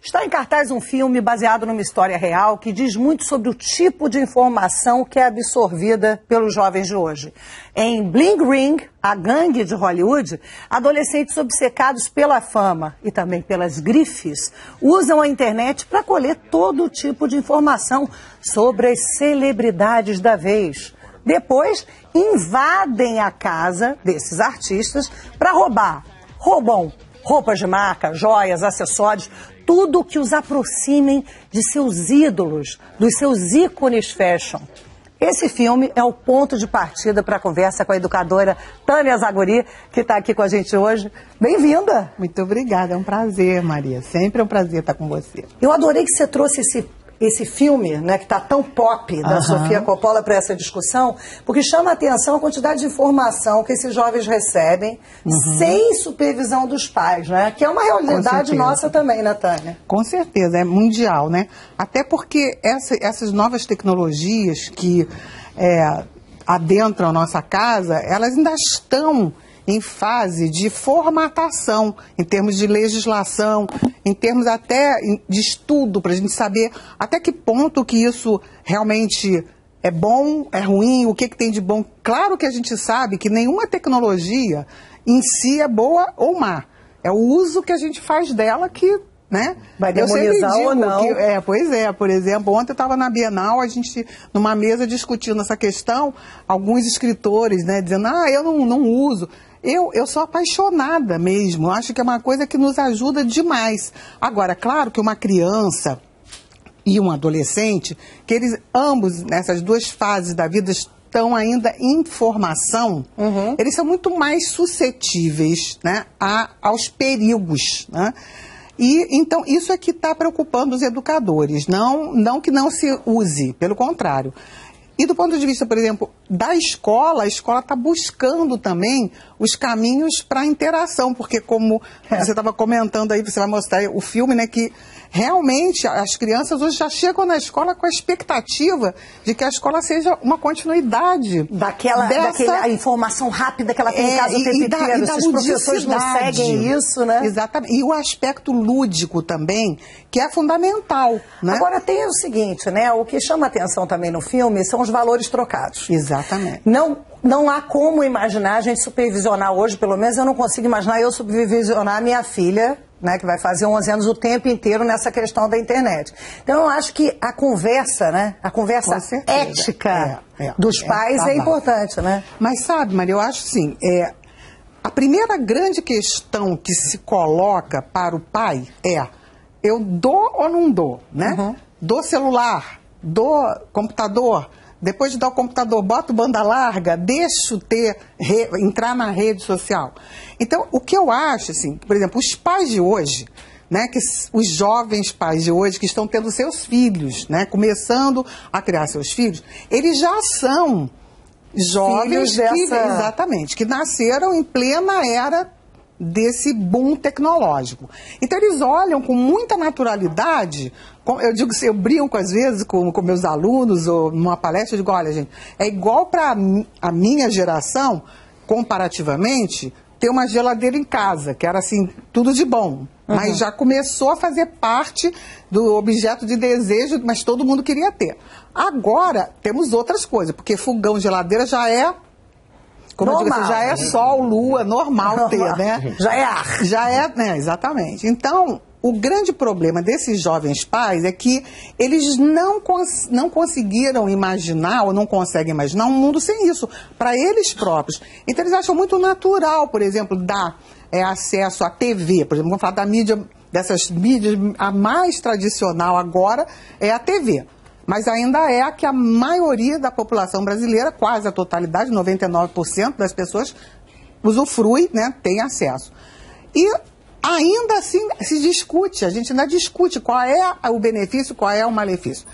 Está em cartaz um filme baseado numa história real que diz muito sobre o tipo de informação que é absorvida pelos jovens de hoje. Em Bling Ring, a gangue de Hollywood, adolescentes obcecados pela fama e também pelas grifes usam a internet para colher todo tipo de informação sobre as celebridades da vez. Depois, invadem a casa desses artistas para roubar. Roubam roupas de marca, joias, acessórios, tudo que os aproximem de seus ídolos, dos seus ícones fashion. Esse filme é o ponto de partida para a conversa com a educadora Tânia Zaguri, que está aqui com a gente hoje. Bem-vinda! Muito obrigada, é um prazer, Maria. Sempre é um prazer estar com você. Eu adorei que você trouxe esse filme, né, que está tão pop, da Sofia Coppola, para essa discussão, porque chama a atenção a quantidade de informação que esses jovens recebem sem supervisão dos pais, né? Que é uma realidade nossa também, né, Tânia? Com certeza, é mundial, né? Até porque essas novas tecnologias que adentram a nossa casa, elas ainda estão em fase de formatação, em termos de legislação, em termos até de estudo, para a gente saber até que ponto que isso realmente é bom, é ruim, o que tem de bom. Claro que a gente sabe que nenhuma tecnologia em si é boa ou má. É o uso que a gente faz dela que, né? Vai demonizar ou não. Pois é, por exemplo, ontem eu estava na Bienal, a gente, numa mesa discutindo essa questão, alguns escritores, né, dizendo, eu não uso. Eu sou apaixonada mesmo, eu acho que é uma coisa que nos ajuda demais. Agora, claro que uma criança e um adolescente, que eles ambos, nessas duas fases da vida, estão ainda em formação, eles são muito mais suscetíveis, né, aos perigos, né? E, então, isso é que está preocupando os educadores, não que não se use, pelo contrário. E do ponto de vista, por exemplo, da escola, a escola está buscando também os caminhos para a interação, porque como você estava comentando aí, você vai mostrar o filme, né, que realmente as crianças hoje já chegam na escola com a expectativa de que a escola seja uma continuidade daquela informação rápida que ela tem em casa o tempo inteiro. Se os professores não seguem isso, né? Exatamente. E o aspecto lúdico também, que é fundamental, né? Agora tem o seguinte, né? O que chama atenção também no filme são os valores trocados. Exatamente. Não há como imaginar a gente supervisionar hoje, pelo menos eu não consigo imaginar eu supervisionar a minha filha, né, que vai fazer 11 anos o tempo inteiro nessa questão da internet. Então eu acho que a conversa, né, a conversa ética dos pais é importante, né? Mas sabe, Maria, eu acho assim, a primeira grande questão que se coloca para o pai é, eu dou ou não dou, né? Dou celular, dou computador. Depois de dar o computador, boto banda larga, deixo entrar na rede social. Então, o que eu acho, assim, por exemplo, os pais de hoje, né, os jovens pais de hoje que estão tendo seus filhos, né, começando a criar seus filhos, eles já são jovens exatamente, que nasceram em plena era desse boom tecnológico. Então eles olham com muita naturalidade, eu digo, eu brinco às vezes com meus alunos ou numa palestra, eu digo, olha gente, é igual para a minha geração, comparativamente, ter uma geladeira em casa, que era assim, tudo de bom, mas já começou a fazer parte do objeto de desejo, mas todo mundo queria ter. Agora temos outras coisas, porque fogão, geladeira já é, como normal. Eu digo, já é sol, lua, normal ter, né? Já é ar. Já é, né? Exatamente. Então, o grande problema desses jovens pais é que eles não conseguiram imaginar, ou não conseguem imaginar, um mundo sem isso, para eles próprios. Então, eles acham muito natural, por exemplo, dar acesso à TV. Por exemplo, vamos falar da mídia, dessas mídias, a mais tradicional agora é a TV. Mas ainda é a que a maioria da população brasileira, quase a totalidade, 99% das pessoas, usufrui, né, tem acesso. E ainda assim se discute, a gente ainda discute qual é o benefício, qual é o malefício.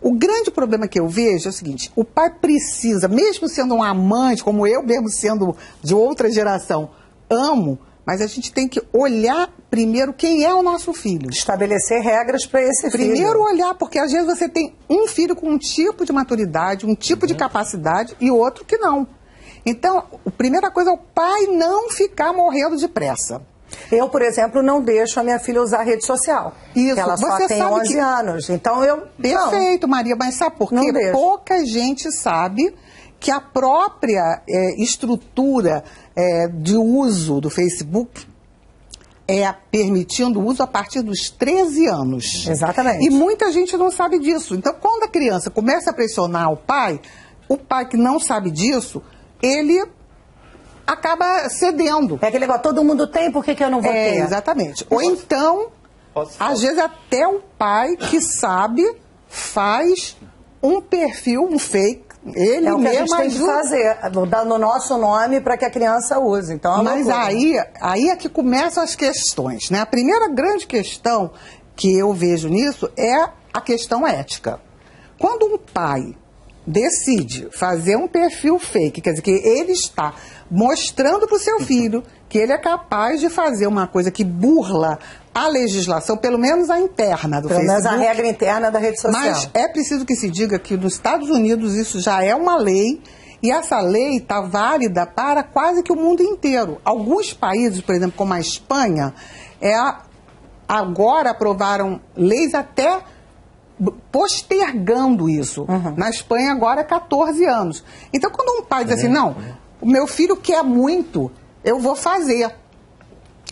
O grande problema que eu vejo é o seguinte, o pai precisa, mesmo sendo um amante, como eu mesmo sendo de outra geração, amo, mas a gente tem que olhar primeiro quem é o nosso filho. Estabelecer regras para esse filho. Primeiro olhar, porque às vezes você tem um filho com um tipo de maturidade, um tipo de capacidade e outro que não. Então, a primeira coisa é o pai não ficar morrendo de pressa. Eu, por exemplo, não deixo a minha filha usar rede social. Isso. Ela só tem 11 anos. Então eu... Perfeito, Maria, mas sabe por quê? Pouca gente sabe que a própria estrutura de uso do Facebook permitindo o uso a partir dos 13 anos. Exatamente. E muita gente não sabe disso. Então, quando a criança começa a pressionar o pai que não sabe disso, ele acaba cedendo. É aquele negócio, todo mundo tem, por que eu não vou ter? Exatamente. Ou então, às vezes até o pai que sabe, faz um perfil, um fake, ele o que mesmo a gente tem que fazer, dar no nosso nome para que a criança use. Então, mas aí é que começam as questões, né? A primeira grande questão que eu vejo nisso é a questão ética. Quando um pai decide fazer um perfil fake, quer dizer, que ele está mostrando para o seu filho que ele é capaz de fazer uma coisa que burla a legislação, pelo menos a interna do Facebook. Pelo menos a regra interna da rede social. Mas é preciso que se diga que nos Estados Unidos isso já é uma lei, e essa lei está válida para quase que o mundo inteiro. Alguns países, por exemplo, como a Espanha, agora aprovaram leis até postergando isso. Na Espanha agora é 14 anos. Então, quando um pai diz assim, não, o meu filho quer muito, eu vou fazer.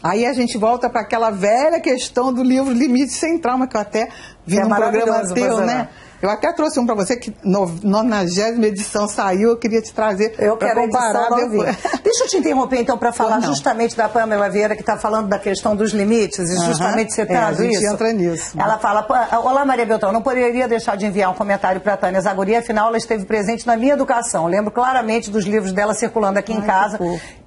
Aí a gente volta para aquela velha questão do livro Limite Sem Trauma, que eu até vi no programa teu, né? Eu até trouxe um para você, que 90ª edição saiu, eu queria te trazer para comparar depois. Deixa eu te interromper, então, para falar justamente da Pamela Vieira, que está falando da questão dos limites, e justamente citando isso. A gente isso. entra nisso. Ela fala, olá Maria Beltrão, não poderia deixar de enviar um comentário para a Tânia Zagoria, afinal ela esteve presente na minha educação. Lembro claramente dos livros dela circulando aqui em casa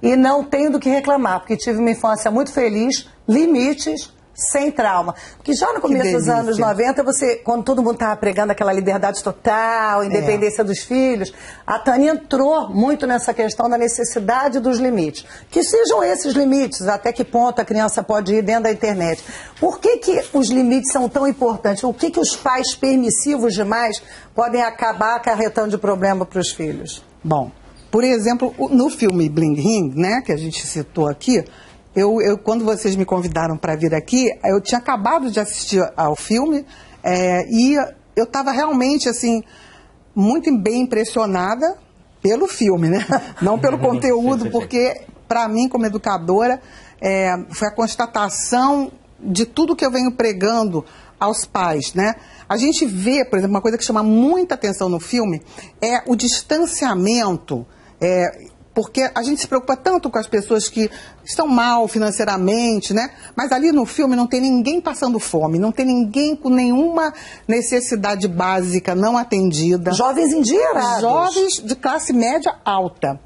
e não tenho do que reclamar, porque tive uma infância muito feliz, limites, sem trauma. Porque já no começo dos anos 90, quando todo mundo estava pregando aquela liberdade total, independência dos filhos, a Tânia entrou muito nessa questão da necessidade dos limites. Que sejam esses limites, até que ponto a criança pode ir dentro da internet. Por que os limites são tão importantes? O que os pais permissivos demais podem acabar acarretando de problema para os filhos? Bom, por exemplo, no filme Bling Ring, né, que a gente citou aqui, quando vocês me convidaram para vir aqui, eu tinha acabado de assistir ao filme e eu estava realmente, assim, muito bem impressionada pelo filme, né? Não pelo conteúdo, porque, para mim, como educadora, foi a constatação de tudo que eu venho pregando aos pais, né? A gente vê, por exemplo, uma coisa que chama muita atenção no filme é o distanciamento, porque a gente se preocupa tanto com as pessoas que estão mal financeiramente, né? Mas ali no filme não tem ninguém passando fome, não tem ninguém com nenhuma necessidade básica não atendida. Jovens endinheirados. Jovens de classe média alta,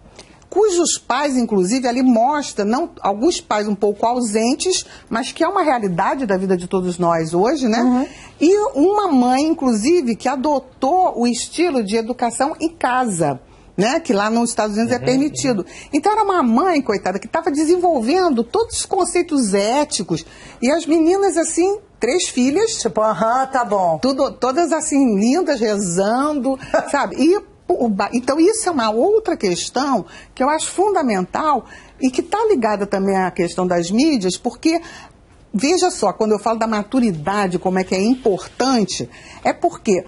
cujos pais, inclusive, ali mostra, alguns pais um pouco ausentes, mas que é uma realidade da vida de todos nós hoje, né? E uma mãe, inclusive, que adotou o estilo de educação em casa, né, que lá nos Estados Unidos é permitido. Então era uma mãe, coitada, que estava desenvolvendo todos os conceitos éticos. E as meninas, assim, 3 filhas. Tipo, tá bom. Todas assim, lindas, rezando, sabe? Então isso é uma outra questão que eu acho fundamental e que está ligada também à questão das mídias, porque... Veja só, quando eu falo da maturidade, como é que é importante, é porque...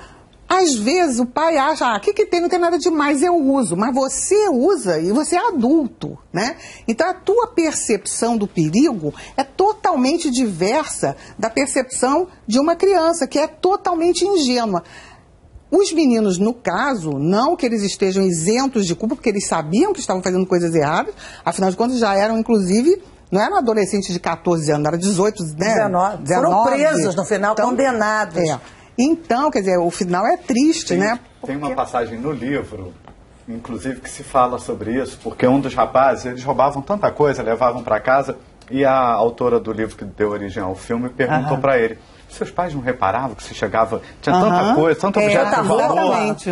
Às vezes o pai acha, o que tem? Não tem nada demais, eu uso. Mas você usa e você é adulto, né? Então a tua percepção do perigo é totalmente diversa da percepção de uma criança, que é totalmente ingênua. Os meninos, no caso, não que eles estejam isentos de culpa, porque eles sabiam que estavam fazendo coisas erradas, afinal de contas já eram, inclusive... Não eram adolescentes de 14 anos, eram 18, né? 19. Foram presos no final, então, condenados. Então, quer dizer, o final é triste, né? Tem uma passagem no livro, inclusive, que se fala sobre isso, porque um dos rapazes, eles roubavam tanta coisa, levavam para casa, e a autora do livro que deu origem ao filme perguntou para ele, seus pais não reparavam que você chegava, tinha tanta coisa, tanto objeto de valor,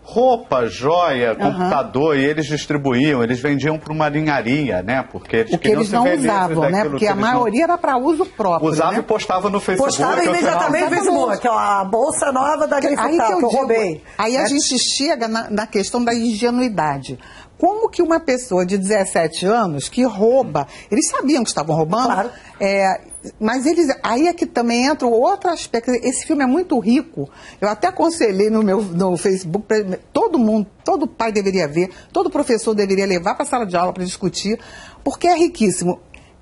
roupa, joia, computador, e eles distribuíam, eles vendiam para uma linharia, né? Porque eles queriam se ver livres daquilo, né? Porque a maioria era para uso próprio. Usava, né? E postava no Facebook. Postava imediatamente no Facebook, a bolsa nova da Grifotal, que eu roubei. Aí a gente chega na questão da ingenuidade. como que uma pessoa de 17 anos que rouba, eles sabiam que estavam roubando, Claro. Mas aí é que também entra outro aspecto. Esse filme é muito rico. Eu até aconselhei no Facebook, todo mundo, todo pai deveria ver, todo professor deveria levar para a sala de aula para discutir, porque é riquíssimo.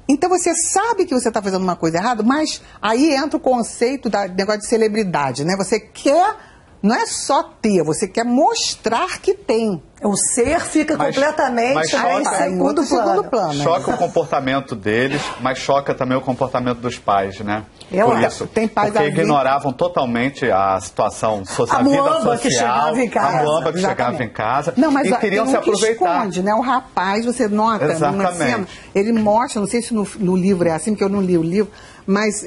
Então você sabe que você está fazendo uma coisa errada, mas aí entra o conceito do negócio de celebridade, né? Você quer, não é só ter, você quer mostrar que tem. O ser fica completamente em segundo plano. Choca o comportamento deles, mas choca também o comportamento dos pais, né? Por isso. Tem pais porque ignoravam totalmente a situação social, a muamba que chegava em casa. A muamba que chegava em casa. Não, mas e queriam se aproveitar. Esconde, né? O rapaz, você nota numa cena, ele mostra, não sei se no livro é assim, porque eu não li o livro, mas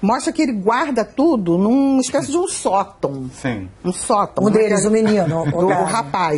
mostra que ele guarda tudo numa espécie de um sótão. Sim. Um sótão. Um deles, o menino. O rapaz.